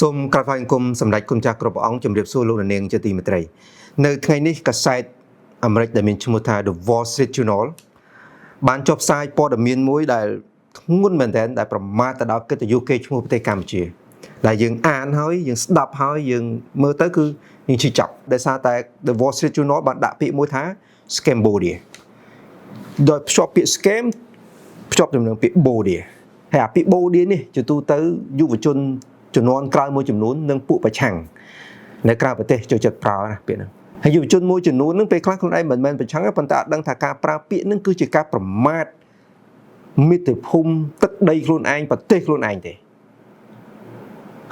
សូមក្រាបថ្វាយបង្គំសម្ដេចគុណចាស់គ្រប់ព្រះអង្គជំរាបសួរលោកនាងជាទីមេត្រីនៅថ្ងៃនេះកាសែតអាមេរិកដែលមានឈ្មោះថា The Wall Street Journal បានចុះផ្សាយព័ត៌មានមួយដែលធ្ងន់មែនទែនដែលប្រមាថទៅដល់កិត្តិយសគេឈ្មោះប្រទេសកម្ពុជាដែលយើងអានហើយយើងស្ដាប់ហើយយើងមើលទៅគឺយើងជឿចាប់ដោយសារតែ The Wall Street Journal បានដាក់ពាក្យមួយថា Scambodia ដោយភ្ជាប់ពាក្យ scam ភ្ជាប់ជាមួយនឹងពាក្យ bodia ហើយអាពាក្យ bodia នេះជាទូទៅយុវជនចំនួនក្រោយមួយចំនួននឹងពួកប្រឆាំងនៅក្រៅប្រទេសចូលចិត្តប្រើណាពាក្យហ្នឹងហើយយុវជនមួយចំនួននឹងពេលខ្លះខ្លួនឯងមិនមែនប្រឆាំងទេប៉ុន្តែអត់ដឹងថាការប្រើពាក្យហ្នឹងគឺជាការប្រមាថមាតុភូមិទឹកដីខ្លួនឯងប្រទេសខ្លួនឯងទេ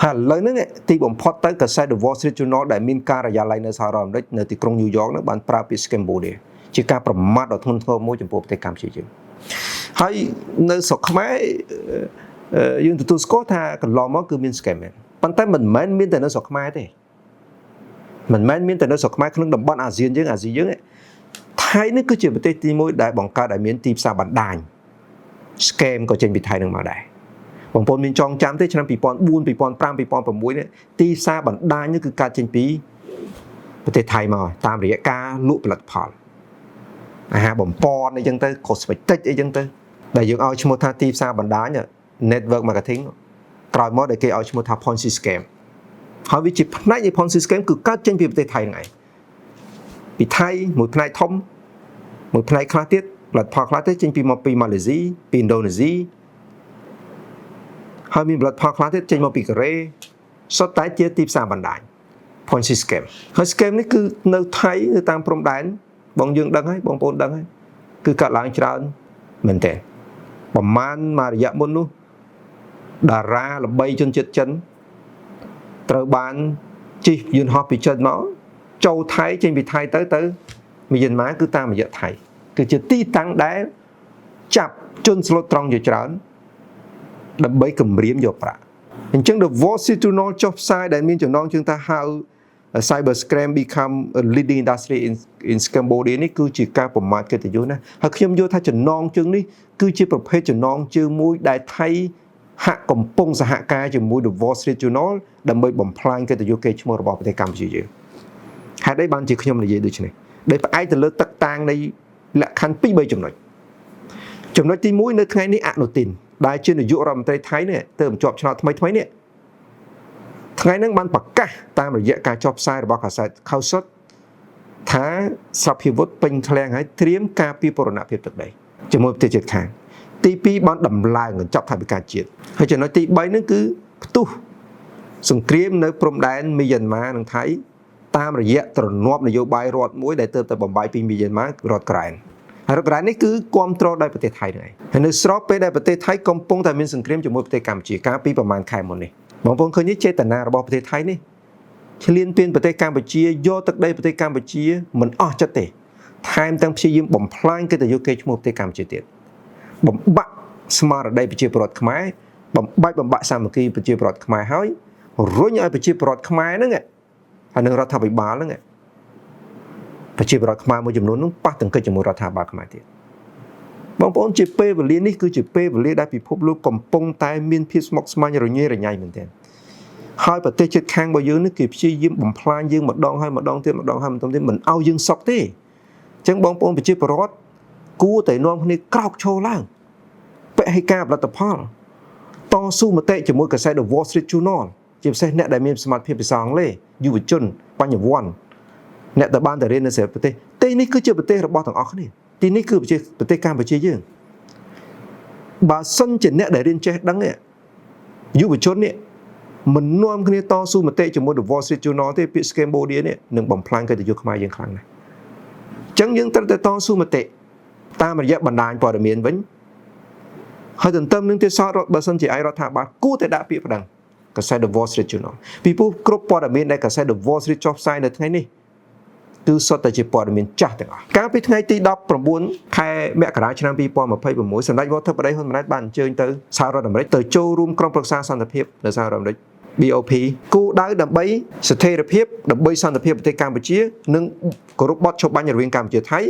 ហើយឥឡូវហ្នឹងទីបំផុតទៅកាសែត The Wall Street Journal ដែលមានការិយាល័យនៅសហរដ្ឋអាមេរិកនៅទីក្រុងញូវយ៉កហ្នឹងបានប្រើពាក្យ Scambodia ជាការប្រមាថដ៏ធ្ងន់ធ្ងរមួយចំពោះប្រទេសកម្ពុជាយើងហើយនៅស្រុកខ្មែរយើងទទួលស្គាល់ថាកន្លងមកគឺមាន scam មែនប៉ុន្តែមិនមែនមានតែនៅស្រុកខ្មែរទេមិនមែនមានតែនៅស្រុកខ្មែរក្នុងតំបន់អាស៊ានយើងថៃនេះគឺជាប្រទេសទី1ដែលបង្កើតឲ្យមានទីផ្សារបណ្ដាញ scam ក៏ចេញពីថៃនឹងមកដែរបងប្អូនមានចងចាំទេឆ្នាំ2004 2005 2006នេះទីផ្សារបណ្ដាញនេះគឺកើតចេញពីប្រទេសថៃមកតាមរយៈការលក់ផលិតផលអាហារបំពន់អីចឹងទៅ cosmetic អីចឹងទៅដែលយើងឲ្យឈ្មោះថាទីផ្សារបណ្ដាញnetwork marketing ក្រោយមកដែលគេឲ្យឈ្មោះថា Ponzi scam ហើយវាជាផ្នែកនៃ Ponzi scam គឺកើតចេញពីប្រទេសថៃហ្នឹងឯងពីថៃមួយផ្នែកធំមួយផ្នែកខ្លះទៀតផលិតផលខ្លះទៀតចេញពីមកពីម៉ាឡេស៊ីពីឥណ្ឌូនេស៊ីហើយមានផលិតផលខ្លះទៀតចេញមកពីកូរ៉េសុទ្ធតែជាទីផ្សារបណ្ដាញ Ponzi scam ហើយ scam នេះគឺនៅថៃនៅតាមព្រំដែនបងយើងដឹងហើយបងប្អូនដឹងហើយគឺកើតឡើងច្រើនមែនតើប្រហែលមួយរយៈមុននោះតារាល្បីជនជាតិចិនត្រូវបានជិះយន្តហោះពីចិនមកចូលថៃចេញពីថៃទៅមីយ៉ាន់ម៉ាគឺតាមរយៈថៃគឺជាទីតាំងដែលចាប់ជនស្លូតត្រង់ជាច្រើនដើម្បីគម្រាមយកប្រាក់អញ្ចឹង The Wall Street Journal ចុះផ្សាយដែលមានចំណងជើងថា How cyber scam become a leading industry in Cambodia នេះគឺជាការប្រមាថកិត្តិយសណាហើយខ្ញុំយល់ថាចំណងជើងនេះគឺជាប្រភេទចំណងជើងមួយដែលថៃហាក់កំពុងសហការជាមួយ The Wall Street Journal ដើម្បីបំផ្លាញកិត្តិយសកេរ្តិ៍ឈ្មោះរបស់ប្រទេសកម្ពុជាយើងហេតុអីបានជាខ្ញុំនិយាយដូចនេះដែលផ្អែកទៅលើទឹកតាំងនៃលក្ខខណ្ឌ 2-3 ចំណុចទី1នៅថ្ងៃនេះអនុទានដែលជានាយករដ្ឋមន្ត្រីថៃនេះទៅបញ្ចប់ឆ្នោតថ្មីនេះថ្ងៃហ្នឹងបានប្រកាសតាមរយៈការចុះផ្សាយរបស់កាសែតខៅសុតថាសភាវុធពេញឃ្លាំងហើយត្រៀមការពីបរណភាពទឹកដីជាមួយប្រទេសជិតខាងទី2បានដំឡើងកញ្ចប់ថវិកាជាតិហើយចំណុចទី3ហ្នឹងគឺផ្ទុះសង្គ្រាមនៅព្រំដែនមីយ៉ាន់ម៉ានិងថៃតាមរយៈទ្រនាប់នយោបាយរដ្ឋមួយដែលទើបតែបំបីពីមីយ៉ាន់ម៉ារដ្ឋក្រែនហើយរដ្ឋក្រែននេះគឺគ្រប់គ្រងដោយប្រទេសថៃហ្នឹងហើយនៅស្របពេលដែលប្រទេសថៃកំពុងតែមានសង្គ្រាមជាមួយប្រទេសកម្ពុជាកាលពីប្រហែលខែមុននេះបងប្អូនឃើញចេតនារបស់ប្រទេសថៃនេះឈ្លានពានប្រទេសកម្ពុជាយកទឹកដីប្រទេសកម្ពុជាមិនអស់ចិត្តទេថែមទាំងព្យាយាមបំផ្លាញកិត្តិយសកេរ្តិ៍ឈ្មោះប្រទេសកម្ពុជាទៀតបំបាក់ស្មារតីប្រជាពលរដ្ឋខ្មែរបំបាក់សាមគ្គីប្រជាពលរដ្ឋខ្មែរហើយរុញឲ្យប្រជាពលរដ្ឋខ្មែរហ្នឹងហើយនឹងរដ្ឋាភិបាលហ្នឹងប្រជាពលរដ្ឋខ្មែរមួយចំនួនហ្នឹងប៉ះទង្គិចជាមួយរដ្ឋាភិបាលខ្មែរទៀតបងប្អូនជាពេលវេលានេះគឺជាពេលវេលាដែលពិភពលោកកំពុងតែមានភាពស្មុគស្មាញរញ៉េរញ៉ៃមែនទែនហើយប្រទេសជិតខាងរបស់យើងនេះគេព្យាយាមបំផ្លាញយើងម្ដងហើយម្ដងទៀតមិនឲ្យយើងសុខទេអញ្ចឹងបងប្អូនប្រជាពលរដ្ឋគួរតែនាំគ្នាក្រោកឈរឡើងបេក្ខការផលិតផលតស៊ូមតិជាមួយកាសែត The Wall Street Journal ជាពិសេសអ្នកដែលមានសមត្ថភាពភាសាអង់គ្លេសយុវជនបញ្ញវន្តអ្នកដែលបានទៅរៀននៅប្រទេសនេះគឺជាប្រទេសរបស់ទាំងអស់គ្នាទីនេះគឺប្រទេសកម្ពុជាយើងបើសិនជាអ្នកដែលរៀនចេះដឹងយុវជននេះមិននាំគ្នាតស៊ូមតិជាមួយ The Wall Street Journal ទេពាក្យ Cambodia នេះនឹងបំផ្លាញកិត្តិយសខ្មែរយើងខ្លាំងណាស់អញ្ចឹងយើងត្រូវតែតស៊ូមតិតាមរយៈបណ្ដាញព័ត៌មានវិញហើយទន្ទឹមនឹងទៀតសោតបើសិនជាឯរដ្ឋាភិបាលគួរតែដាក់ពាក្យប្តឹងកាសែត The Wall Street Journal ពីព្រោះគ្រប់ព័ត៌មានដែលកាសែត The Wall Street ចុះផ្សាយនៅថ្ងៃនេះគឺសុទ្ធតែជាព័ត៌មានចាស់ទាំងអស់កាលពីថ្ងៃទី19ខែមករាឆ្នាំ2026សម្ដេចវត្តបដីហ៊ុនម៉ាណែតបានអញ្ជើញទៅសហរដ្ឋអាមេរិកទៅចូលរួមក្រុមប្រឹក្សាសន្តិភាពនៅសហរដ្ឋអាមេរិក BOP គោលដៅដើម្បីស្ថិរភាពដើម្បីសន្តិភាពប្រទេសកម្ពុជានិងគោរពបទច្បាប់រវាងកម្ពុជាថៃ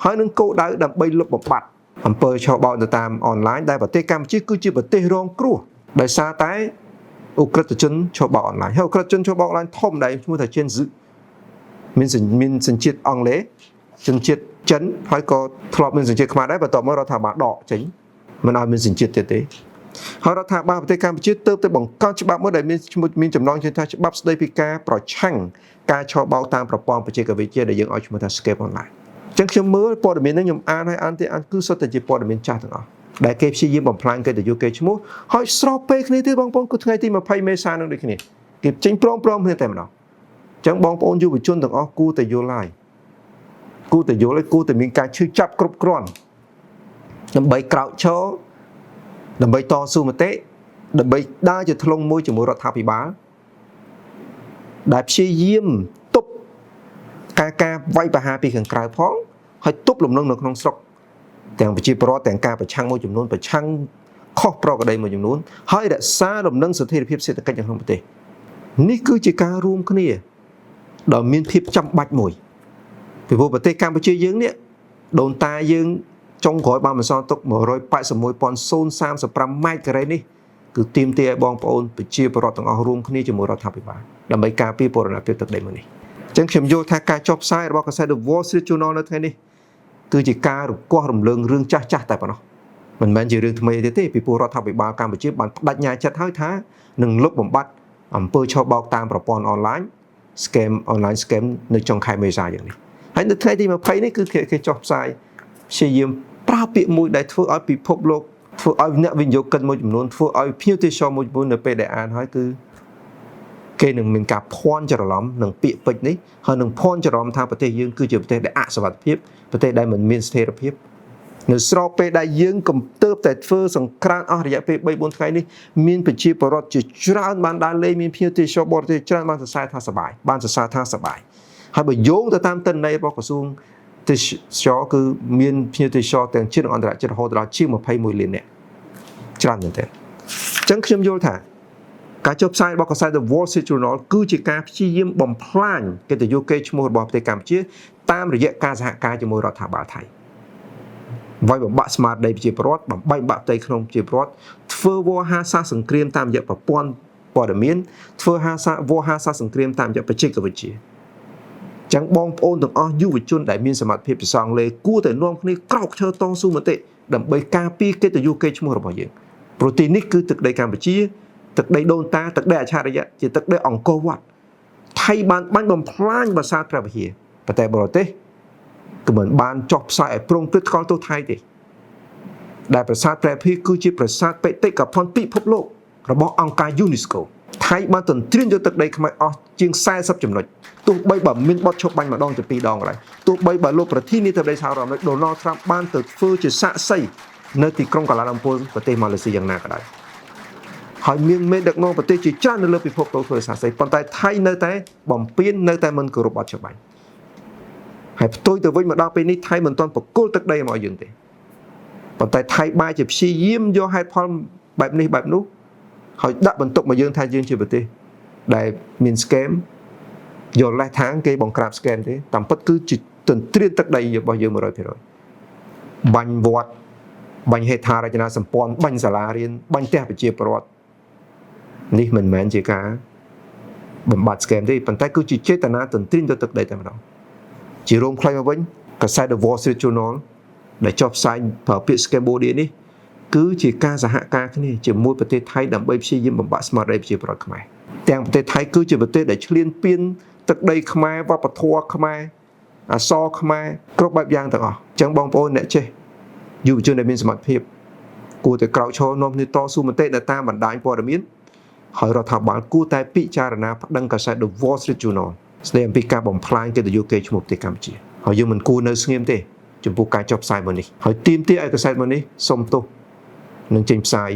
ហើយនឹងគោលដៅដើម្បីលុបបំបាត់អំពើឆបោកទៅតាមអនឡាញដែលប្រទេសកម្ពុជាគឺជាប្រទេសរងគ្រោះដោយសារតែ អូក្រិតជនចូលបោកអនឡាញហើយអូក្រិតជនចូលបោកអនឡាញធំដែរឈ្មោះថាជេនស៊ឺមានសញ្ជាតិអង់គ្លេសសញ្ជាតិចិនហើយក៏ធ្លាប់មានសញ្ជាតិខ្មែរដែរបន្ទាប់មករដ្ឋាភិបាលដកចេញមិនឲ្យមានសញ្ជាតិទៀតទេហើយរដ្ឋាភិបាលប្រទេសកម្ពុជាទើបតែបង្កើតច្បាប់មួយដែលមានចំណងជើងថាច្បាប់ស្ដីពីការប្រឆាំងការឆបោកតាមប្រព័ន្ធបច្ចេកវិទ្យាដែលយើងឲ្យឈ្មោះថា Escape Online អញ្ចឹងខ្ញុំមើលព័ត៌មាននេះខ្ញុំអានគឺសុទ្ធតែជាព័ត៌មានចាស់ទាំងអស់ដែលគេព្យាយាមបំផ្លាញកិត្តិយសគេឈ្មោះហើយស្របពេលគ្នាទៀតបងប្អូនគឺថ្ងៃទី20មេសានឹងដូចគ្នាគេចេញព្រមគ្នាតែម្ដងអញ្ចឹងបងប្អូនយុវជនទាំងអស់គួរតែយល់ហើយគួរតែមានការឈឺចាប់គ្រប់គ្រាន់ដើម្បីក្រោកឈរដើម្បីតស៊ូមតិដើម្បីដើរជាធ្លុងមួយជាមួយរដ្ឋាភិបាលដែលព្យាយាមទប់ការវាយប្រហារពីខាងក្រៅផងហើយទប់លំនឹងនៅក្នុងស្រុកទាំងប្រជាពលរដ្ឋទាំងការប្រឆាំងមួយចំនួនប្រឆាំងខុសប្រក្រតីមួយចំនួនហើយរក្សាលំនឹងស្ថិរភាពសេដ្ឋកិច្ចនៅក្នុងប្រទេសនេះគឺជាការរួមគ្នាដ៏មានភាពចាំបាច់មួយពីព្រោះប្រទេសកម្ពុជាយើងនេះដូនតាយើងចុងក្រោយបានបន្សល់ទុក 181.035 ម៉ែត្រការ៉េនេះគឺទាមទារឲ្យបងប្អូនប្រជាពលរដ្ឋទាំងអស់រួមគ្នាជាមួយរដ្ឋាភិបាលដើម្បីការពារបូរណភាពទឹកដីមួយនេះអញ្ចឹងខ្ញុំយល់ថាការចុះផ្សាយរបស់កាសែត The Wall Street Journal នៅថ្ងៃនេះគឺជាការរកោះរំលើងរឿងចាស់តែប៉ុណ្ណោះមិនមែនជារឿងថ្មីទេពីព្រោះរដ្ឋាភិបាលកម្ពុជាបានបដិញ្ញាចិត្តហើយថានឹងលុបបំបាត់អំពើឆបោកតាមប្រព័ន្ធអនឡាញ online scam នៅចុងខែមេសាយ៉ាងនេះហើយនៅថ្ងៃទី20នេះគឺគេចុះផ្សាយព្យាយាមប្រើពាក្យមួយដែលធ្វើឲ្យពិភពលោកធ្វើឲ្យអ្នកវិនិយោគិនមួយចំនួនធ្វើឲ្យភ្ញៀវទេសចរមួយចំនួននៅពេលដែលអានហើយគឺគេនឹងមានការភ័ន្តច្រឡំនឹងពាក្យពេចន៍នេះហើយនឹងភ័ន្តច្រឡំថាប្រទេសយើងគឺជាប្រទេសដែលអសុវត្ថិភាពប្រទេសដែលមិនមានស្ថិរភាពនៅស្របពេលដែលយើងកំទើបតែធ្វើសង្គ្រាមអស់រយៈពេល 3-4 ថ្ងៃនេះមានប្រជាពលរដ្ឋជាច្រើនបានដើរលេងមានភ្ញៀវទេសចរបរទេសច្រើនបានសរសើរថាសប្បាយហើយបើយោងទៅតាមទិន្នន័យរបស់ក្រសួងទេសចរគឺមានភ្ញៀវទេសចរទាំងជាតិនិងអន្តរជាតិរហូតដល់ជាង21លាននាក់ច្រើនមែនទែនអញ្ចឹងខ្ញុំយល់ថាការចុះផ្សាយរបស់កាសែត The Wall Street Journal គឺជាការព្យាយាមបំផ្លាញកិត្តិយសកេរ្តិ៍ឈ្មោះរបស់ប្រទេសកម្ពុជាតាមរយៈការសហការជាមួយរដ្ឋាភិបាលថៃវាយបំបាក់ស្មារតីប្រជាពលរដ្ឋបំបែកបាក់ផ្ទៃក្នុងប្រជាពលរដ្ឋធ្វើវោហារសាសង្គ្រាមតាមរយៈប្រព័ន្ធព័ត៌មានធ្វើវោហារសាសង្គ្រាមតាមរយៈបច្ចេកវិទ្យាចឹងបងប្អូនទាំងអស់យុវជនដែលមានសមត្ថភាពភាសាអង់គ្លេសគួរតែនាំគ្នាក្រោកឈរតស៊ូមតិដើម្បីការពារកិត្តិយសកេរ្តិ៍ឈ្មោះរបស់យើងព្រោះទីនេះគឺទឹកដីកម្ពុជាទឹកដីដូនតាទឹកដីអច្ឆរិយៈជាទឹកដីអង្គរវត្តថៃបានបាញ់បំផ្លាញប្រាសាទព្រះវិហារប្រទេសបរទេសគឺមិនបានចុះផ្សាយឲ្យប្រងព្រឹត្តថ្កល់ទោសថៃទេដែលប្រាសាទព្រះវិហារគឺជាប្រាសាទបេតិកភណ្ឌពិភពលោករបស់អង្គការ UNESCO ថៃបានទន្ទ្រានយកទឹកដីខ្មែរអស់ជាង40ចំណុចទោះបីបើមានបទឈប់បាញ់ម្ដងទៅ2ដងកន្លែងទោះបីបើលោកប្រធានាធិបតីសហរដ្ឋអាមេរិក Donald Trump បានទៅធ្វើជាសាក្សីនៅទីក្រុងកាឡាឡាំពូរប្រទេសម៉ាឡេស៊ីយ៉ាងណាក៏ដោយហើយមានមេដឹកនាំប្រទេសជាច្រើននៅលើពិភពលោកធ្វើសាក្សីប៉ុន្តែថៃនៅតែបំពេញនៅតែមិនគោរពបទច្បាប់ហើយផ្ទុយទៅវិញមកដល់ពេលនេះថៃមិនទាន់បកគលទឹកដីមកយើងទេប៉ុន្តែថៃបែរជាព្យាយាមយកហេតុផលបែបនេះបែបនោះហើយដាក់បន្ទុកមកយើងថាយើងជាប្រទេសដែលមាន scam យកលេសທາງគេបង្ក្រាប scam ទេតាមពិតគឺជាទន្ទ្រានទឹកដីរបស់យើង 100% បាញ់វត្តបាញ់ហេដ្ឋារចនាសម្ព័ន្ធបាញ់សាលារៀនបាញ់ផ្ទះប្រជាពលរដ្ឋនេះមិនមែនជាការបំបត្តិ scam ទេប៉ុន្តែគឺជាចេតនាទន្ទ្រានយកទឹកដីតែម្ដងជារួមខ្លីមកវិញកាសែត The Wall Street Journal ដែលចុះផ្សាយប្រើពាក្យ Cambodia នេះគឺជាការសហការគ្នាជាមួយប្រទេសថៃដើម្បីព្យាយាមបំបាក់ស្មារតីប្រជាពលរដ្ឋខ្មែរទាំងប្រទេសថៃគឺជាប្រទេសដែលឈ្លានពានទឹកដីខ្មែរវប្បធម៌ខ្មែរអក្សរខ្មែរគ្រប់បែបយ៉ាងទាំងអស់អញ្ចឹងបងប្អូនអ្នកចេះយុវជនដែលមានសមត្ថភាពគួរតែក្រោកឈរនាំគ្នាតស៊ូមតិនៅតាមបណ្ដាញព័ត៌មានហើយរដ្ឋាភិបាលគួរតែពិចារណាប្តឹងកាសែត The Wall Street Journal ស្ដីអំពីការបំផ្លាញកិត្តិយសកេរ្តិ៍ឈ្មោះប្រទេសកម្ពុជាហើយយើងមិនគួរនៅស្ងៀមទេចំពោះការចុះផ្សាយមួយនេះហើយទាមទារឲ្យកាសែតមួយនេះសុំទោសនឹងចេញផ្សាយ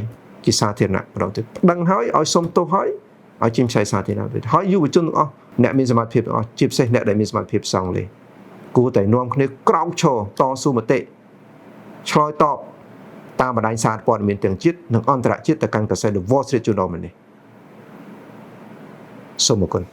ជាសាធារណៈម្ដងទៀតប្តឹងហើយឲ្យសុំទោសហើយឲ្យចេញផ្សាយសាធារណៈទៀតហើយយុវជនទាំងអស់អ្នកមានសមត្ថភាពទាំងអស់ជាពិសេសអ្នកដែលមានសមត្ថភាពសងលេគួរតែនាំគ្នាក្រោកឈរតស៊ូមតិឆ្លើយតបតាមបណ្ដាញសារព័ត៌មានទាំងជាតិនិងអន្តរជាតិទៅកាន់កាសែត The Wall Street Journal នេះសូមអរគុណ